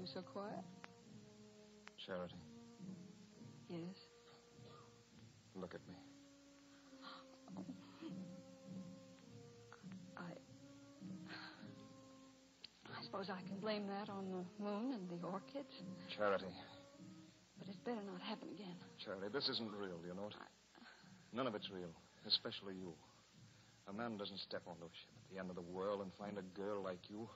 you so quiet? Charity, Yes. look at me. I suppose I can blame that on the moon and the orchids. Charity. But it's better not happen again. Charity, this isn't real, you know it? None of it's real, especially you. A man doesn't step onto a ship at the end of the world and find a girl like you.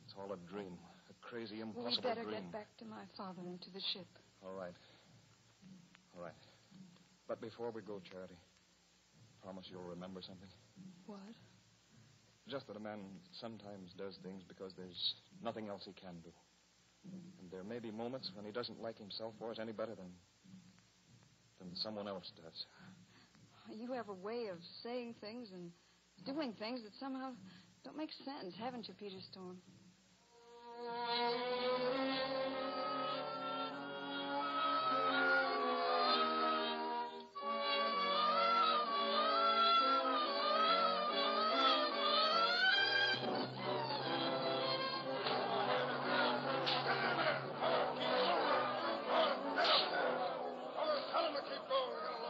It's all a dream, a crazy, impossible We better dream. get back to my father and to the ship. All right. But before we go, Charity, promise you'll remember something. What? Just that a man sometimes does things because there's nothing else he can do. And there may be moments when he doesn't like himself for it any better than someone else does. You have a way of saying things and doing things that somehow don't make sense, haven't you, Peter Storm?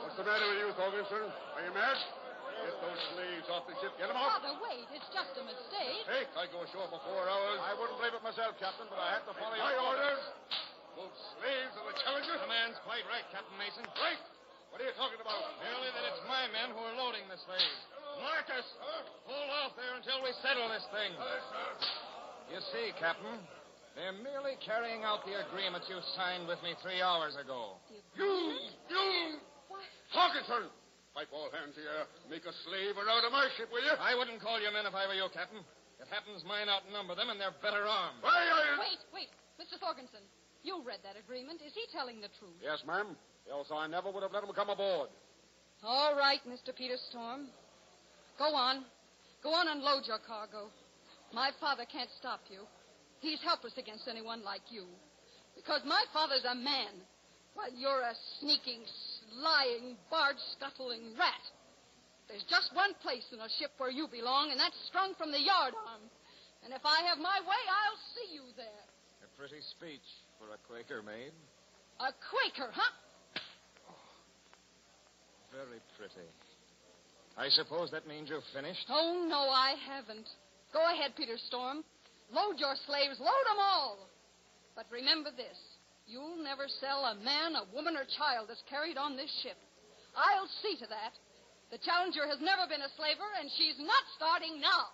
What's the matter with you, Thorgensen? Are you mad? Get those slaves off the ship. Get them off. Father, wait. It's just a mistake. Hey, I go ashore for 4 hours. I wouldn't blame it myself, Captain, but I had to follow your orders. Those slaves of the Challenger. The man's quite right, Captain Mason. Right. What are you talking about? Merely that it's my men who are loading the slaves. Marcus, hold off there until we settle this thing. You see, Captain, they're merely carrying out the agreement you signed with me 3 hours ago. You! Thorgensen! Pipe all hands here. Make a slave out of my ship, will you? I wouldn't call you men if I were you, Captain. It happens mine outnumber them, and they're better armed. Wait. Mr. Thorgensen, you read that agreement. Is he telling the truth? Yes, ma'am. Else I never would have let him come aboard. All right, Mr. Peter Storm. Go on. Go on and load your cargo. My father can't stop you. He's helpless against anyone like you. Because my father's a man, while you're a sneaking, lying, barge-scuttling rat. There's just one place in a ship where you belong, and that's strung from the yardarm. And if I have my way, I'll see you there. A pretty speech for a Quaker maid. A Quaker, huh? Very pretty. I suppose that means you've finished? Oh, no, I haven't. Go ahead, Peter Storm. Load your slaves. Load them all. But remember this. You'll never sell a man, a woman, or child that's carried on this ship. I'll see to that. The Challenger has never been a slaver, and she's not starting now.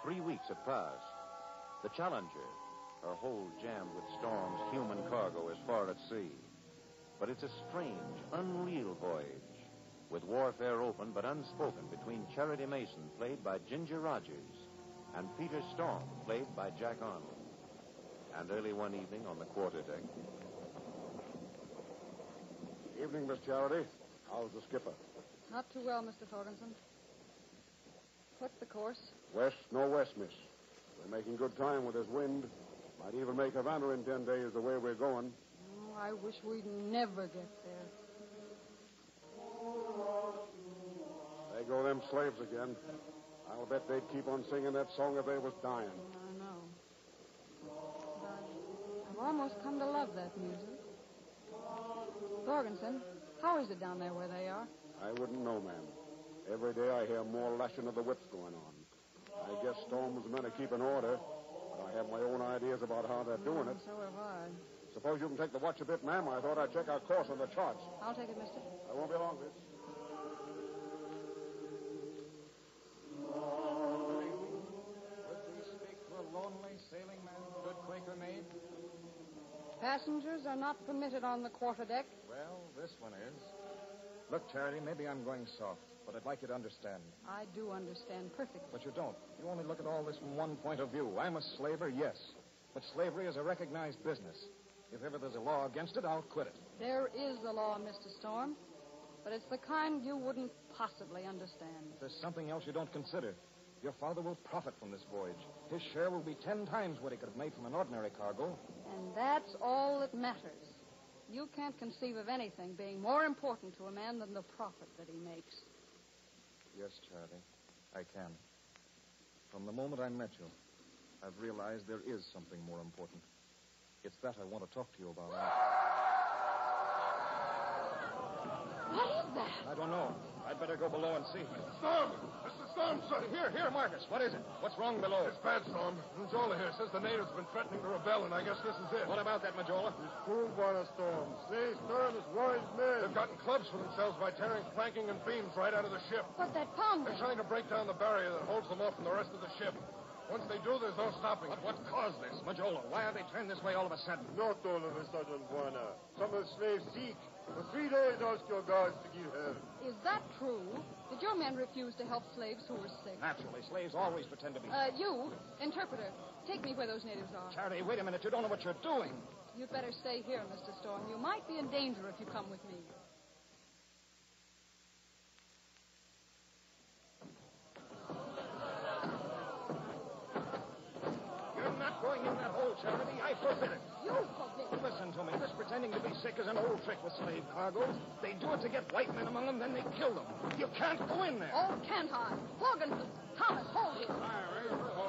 3 weeks had passed. The Challenger, her hold jammed with Storm's human cargo, is far at sea. But it's a strange, unreal voyage, with warfare open but unspoken between Charity Mason, played by Ginger Rogers, and Peter Storm, played by Jack Arnold. And early one evening on the quarterdeck. Evening, Miss Charity. How's the skipper? Not too well, Mr. Thorgensen. What's the course? West, northwest, miss. We're making good time with this wind. Might even make Havana in 10 days the way we're going. Oh, I wish we'd never get there. There go them slaves again. I'll bet they'd keep on singing that song if they was dying. I know. But I've almost come to love that music. Thorgensen, how is it down there where they are? I wouldn't know, ma'am. Every day I hear more lashing of the whips going on. I guess Storm's men are keeping order, but I have my own ideas about how they're doing it. So have I. Suppose you can take the watch a bit, ma'am. I thought I'd check our course on the charts. I'll take it, mister. I won't be long, miss. Would we speak to a lonely sailing man, good Quaker maid? Passengers are not permitted on the quarterdeck. Well, this one is. Look, Charity, maybe I'm going soft, but I'd like you to understand. I do understand perfectly. But you don't. You only look at all this from one point of view. I'm a slaver, yes. But slavery is a recognized business. If ever there's a law against it, I'll quit it. There is a law, Mr. Storm, but it's the kind you wouldn't possibly understand. If there's something else you don't consider. Your father will profit from this voyage. His share will be 10 times what he could have made from an ordinary cargo. And that's all that matters. You can't conceive of anything being more important to a man than the profit that he makes. Yes, Charity, I can. From the moment I met you, I've realized there is something more important. It's that I want to talk to you about. What is that? I don't know. I'd better go below and see. Storm! Mr. Storm, sir! Here, Marcus. What is it? What's wrong below? It's bad, Storm. Majola here says the natives have been threatening to rebel, and I guess this is it. What about that, Majola? It's true, Buena Storm. Slaves turn as wise men. They've gotten clubs for themselves by tearing planking and beams right out of the ship. But that pounding. They're trying to break down the barrier that holds them off from the rest of the ship. Once they do, there's no stopping. But what caused this, Majola? Why are they turned this way all of a sudden? Not all of a sudden, Buena. Some of the slaves seek. For 3 days, ask your guards to give help. Is that true? Did your men refuse to help slaves who were sick? Naturally. Slaves always pretend to be... You, interpreter, take me where those natives are. Charity, wait a minute. You don't know what you're doing. You'd better stay here, Mr. Storm. You might be in danger if you come with me. You're not going in that hole, Charity. I forbid it. You forbid it. Listen to me. This pretending to be sick is an old trick with slave cargoes. They do it to get white men among them, then they kill them. You can't go in there. Oh, can't I? Morganson, Thomas, hold him.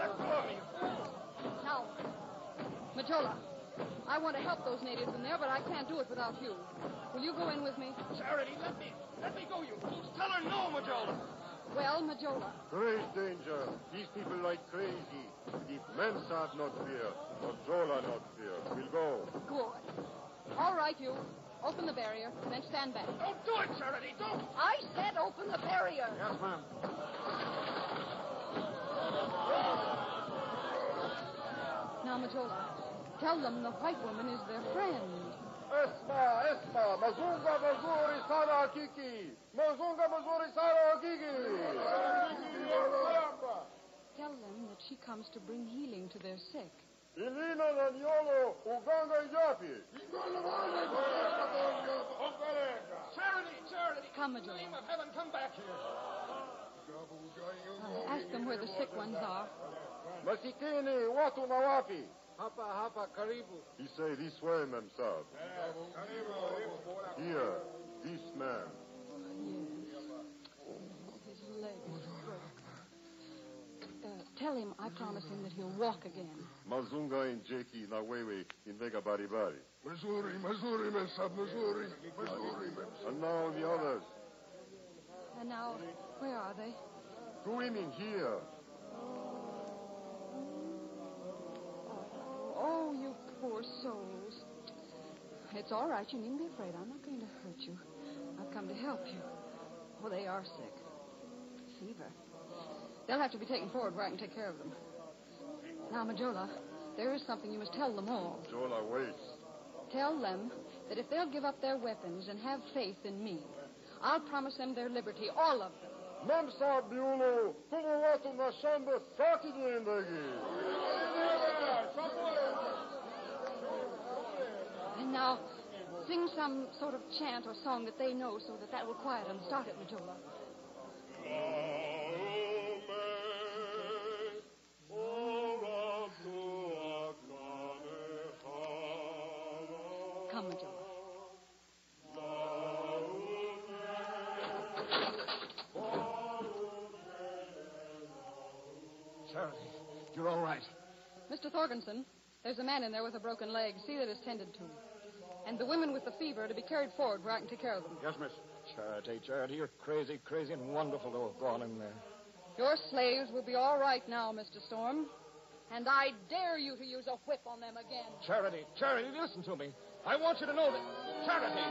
Let go of me. Now, Majola, I want to help those natives in there, but I can't do it without you. Will you go in with me? Charity, let me go, you fools. Tell her no, Majola. Well, Majola. Great danger. These people like crazy. If Mensah not fear, or Zola not fear, we'll go. Good. All right, you. Open the barrier, then stand back. Don't do it, Charity. Don't. I said open the barrier. Yes, ma'am. Now, Majola, tell them the white woman is their friend. Esma, Mazunga, Mazuri, Sara, Kiki. Mazunga, Mazuri, Sara, Kiki. Tell them that she comes to bring healing to their sick. Ilina, Naniolo, Uganga, Yapi. Charity. Come, In the Majola. name of heaven, come back here. Ask them where the sick ones are. Masikini, Watu Nawapi. Hapa, karibu. He say this way, Memsah. Here, this man. Yes. His leg is broke. Tell him I promise him that he'll walk again. Mazunga and Jeki na wewe in Vega Baribari. Missouri, Mensah, Missouri. And now the others. And now, where are they? 2 women here. Oh, you poor souls. It's all right. You needn't be afraid. I'm not going to hurt you. I've come to help you. Oh, they are sick. Fever. They'll have to be taken forward where I can take care of them. Now, Majola, there is something you must tell them all. Jola waits. Tell them that if they'll give up their weapons and have faith in me, I'll promise them their liberty, all of them. Memsah Biulo, tudo watu na shamba saki diendagi. And now, sing some sort of chant or song that they know so that will quiet them. Start it, Majola. Come, Majola. Charity, you're all right. Mr. Thorgensen, there's a man in there with a broken leg. See that it's tended to. And the women with the fever are to be carried forward where I can take care of them. Yes, miss. Charity, you're crazy and wonderful to have gone in there. Your slaves will be all right now, Mr. Storm. And I dare you to use a whip on them again. Charity, listen to me. I want you to know that... Charity!